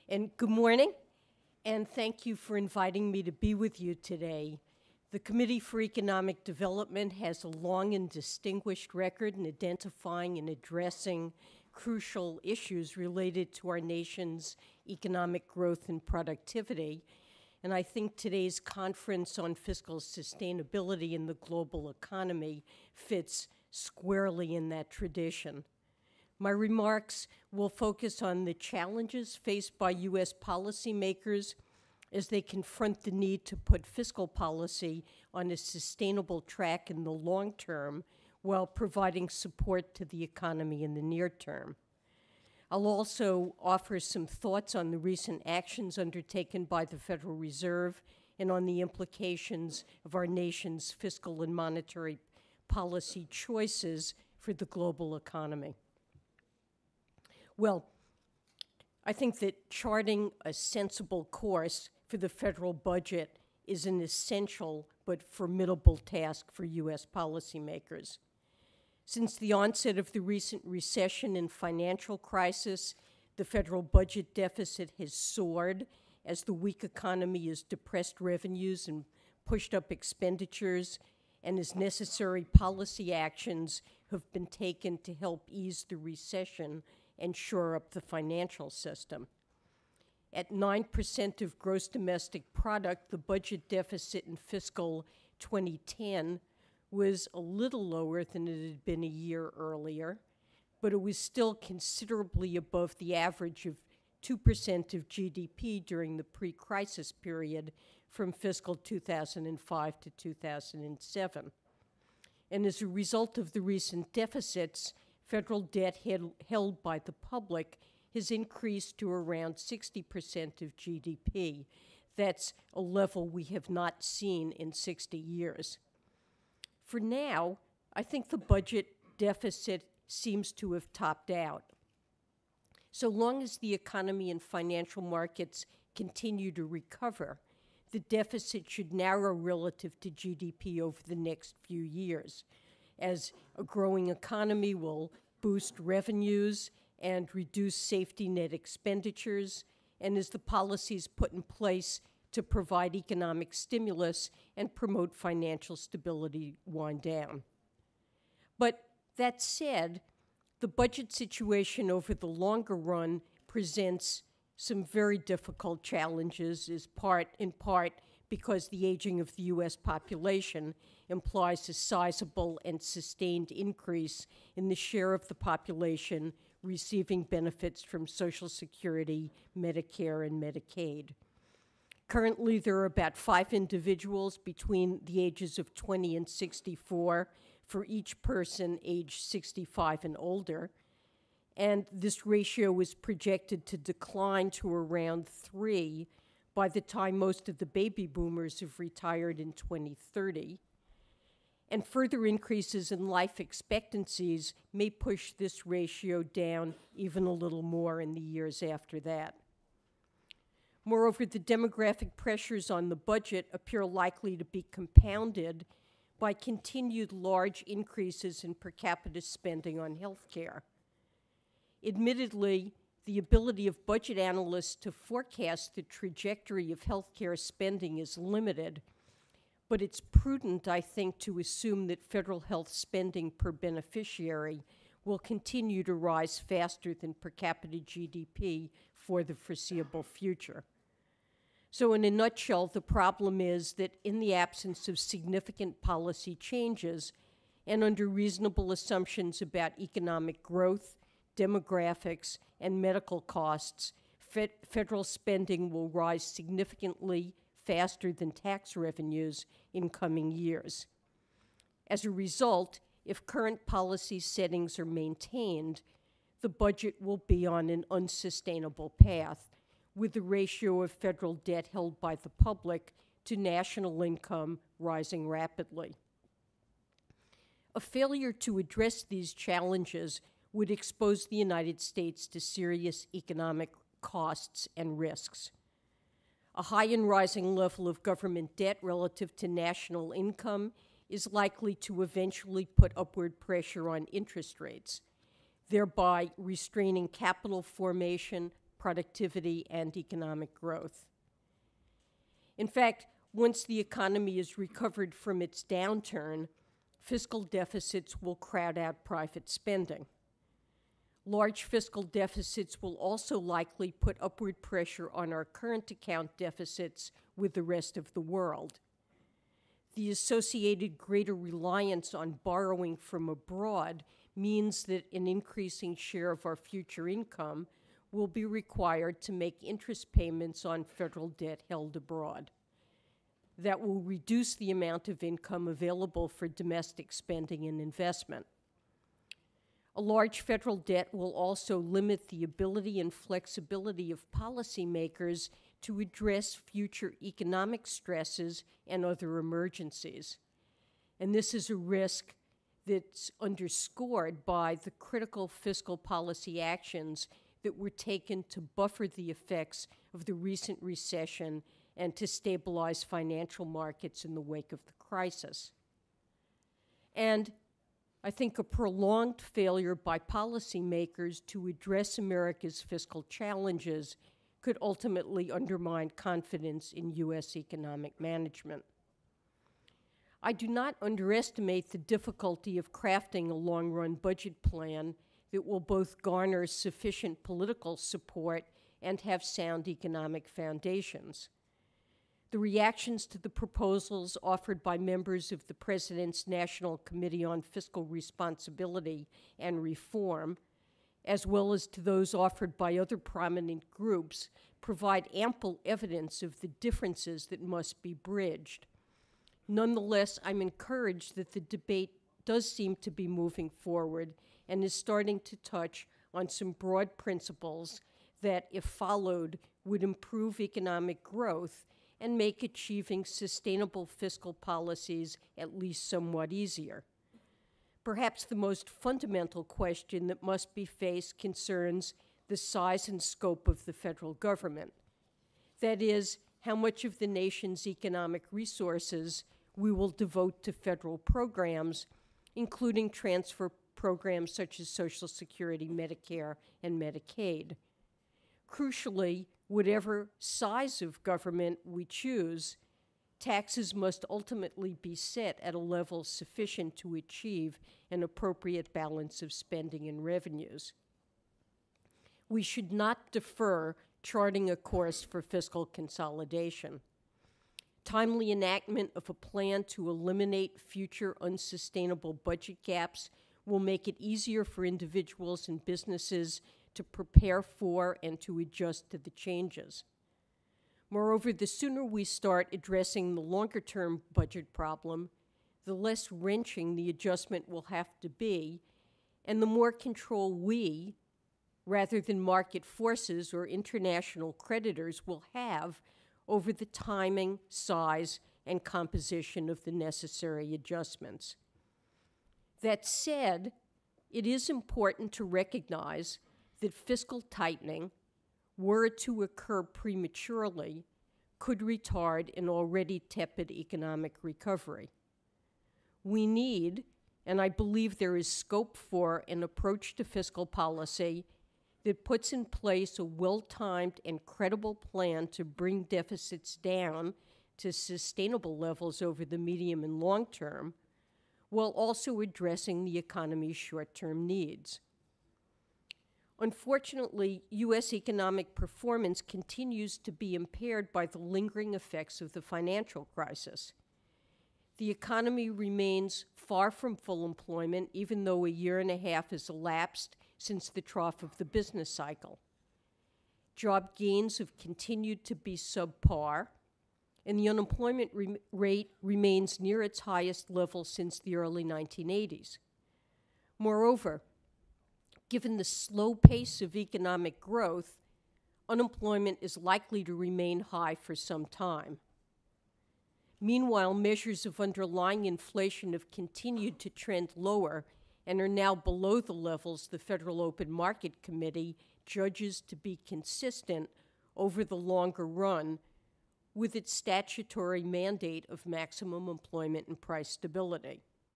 And good morning, and thank you for inviting me to be with you today. The Committee for Economic Development has a long and distinguished record in identifying and addressing crucial issues related to our nation's economic growth and productivity. And I think today's conference on fiscal sustainability in the global economy fits squarely in that tradition. My remarks will focus on the challenges faced by U.S. policymakers as they confront the need to put fiscal policy on a sustainable track in the long term while providing support to the economy in the near term. I'll also offer some thoughts on the recent actions undertaken by the Federal Reserve and on the implications of our nation's fiscal and monetary policy choices for the global economy. Well, I think that charting a sensible course for the federal budget is an essential but formidable task for U.S. policymakers. Since the onset of the recent recession and financial crisis, the federal budget deficit has soared as the weak economy has depressed revenues and pushed up expenditures, and as necessary policy actions have been taken to help ease the recession and shore up the financial system. At 9% of gross domestic product, the budget deficit in fiscal 2010 was a little lower than it had been a year earlier, but it was still considerably above the average of 2% of GDP during the pre-crisis period from fiscal 2005 to 2007. And as a result of the recent deficits, federal debt held by the public has increased to around 60% of GDP. That's a level we have not seen in 60 years. For now, I think the budget deficit seems to have topped out. So long as the economy and financial markets continue to recover, the deficit should narrow relative to GDP over the next few years, as a growing economy will boost revenues and reduce safety net expenditures, and as the policies put in place to provide economic stimulus and promote financial stability wind down. But that said, the budget situation over the longer run presents some very difficult challenges, in part because the aging of the U.S. population implies a sizable and sustained increase in the share of the population receiving benefits from Social Security, Medicare, and Medicaid. Currently, there are about 5 individuals between the ages of 20 and 64 for each person aged 65 and older, and this ratio is projected to decline to around 3 by the time most of the baby boomers have retired in 2030. And further increases in life expectancies may push this ratio down even a little more in the years after that. Moreover, the demographic pressures on the budget appear likely to be compounded by continued large increases in per capita spending on health care. Admittedly, the ability of budget analysts to forecast the trajectory of healthcare spending is limited, but it's prudent, I think, to assume that federal health spending per beneficiary will continue to rise faster than per capita GDP for the foreseeable future. So in a nutshell, the problem is that in the absence of significant policy changes and under reasonable assumptions about economic growth, demographics, and medical costs, federal spending will rise significantly faster than tax revenues in coming years. As a result, if current policy settings are maintained, the budget will be on an unsustainable path, with the ratio of federal debt held by the public to national income rising rapidly. A failure to address these challenges would expose the United States to serious economic costs and risks. A high and rising level of government debt relative to national income is likely to eventually put upward pressure on interest rates, thereby restraining capital formation, productivity and economic growth. In fact, once the economy is recovered from its downturn, fiscal deficits will crowd out private spending. Large fiscal deficits will also likely put upward pressure on our current account deficits with the rest of the world. The associated greater reliance on borrowing from abroad means that an increasing share of our future income will be required to make interest payments on federal debt held abroad. That will reduce the amount of income available for domestic spending and investment. A large federal debt will also limit the ability and flexibility of policymakers to address future economic stresses and other emergencies. And this is a risk that's underscored by the critical fiscal policy actions that were taken to buffer the effects of the recent recession and to stabilize financial markets in the wake of the crisis. And I think a prolonged failure by policymakers to address America's fiscal challenges could ultimately undermine confidence in U.S. economic management. I do not underestimate the difficulty of crafting a long-run budget plan that will both garner sufficient political support and have sound economic foundations. The reactions to the proposals offered by members of the President's National Committee on Fiscal Responsibility and Reform, as well as to those offered by other prominent groups, provide ample evidence of the differences that must be bridged. Nonetheless, I'm encouraged that the debate does seem to be moving forward and is starting to touch on some broad principles that, if followed, would improve economic growth and make achieving sustainable fiscal policies at least somewhat easier. Perhaps the most fundamental question that must be faced concerns the size and scope of the federal government. That is, how much of the nation's economic resources we will devote to federal programs, including transfer programs such as Social Security, Medicare, and Medicaid. Crucially, whatever size of government we choose, taxes must ultimately be set at a level sufficient to achieve an appropriate balance of spending and revenues. We should not defer charting a course for fiscal consolidation. Timely enactment of a plan to eliminate future unsustainable budget gaps will make it easier for individuals and businesses to prepare for and to adjust to the changes. Moreover, the sooner we start addressing the longer-term budget problem, the less wrenching the adjustment will have to be, and the more control we, rather than market forces or international creditors, will have over the timing, size, and composition of the necessary adjustments. That said, it is important to recognize that fiscal tightening, were it to occur prematurely, could retard an already tepid economic recovery. We need, and I believe there is scope for, an approach to fiscal policy that puts in place a well-timed and credible plan to bring deficits down to sustainable levels over the medium and long term, while also addressing the economy's short-term needs. Unfortunately, U.S. economic performance continues to be impaired by the lingering effects of the financial crisis. The economy remains far from full employment, even though a year and a half has elapsed since the trough of the business cycle. Job gains have continued to be subpar, and the unemployment rate remains near its highest level since the early 1980s. Moreover, given the slow pace of economic growth, unemployment is likely to remain high for some time. Meanwhile, measures of underlying inflation have continued to trend lower and are now below the levels the Federal Open Market Committee judges to be consistent over the longer run with its statutory mandate of maximum employment and price stability.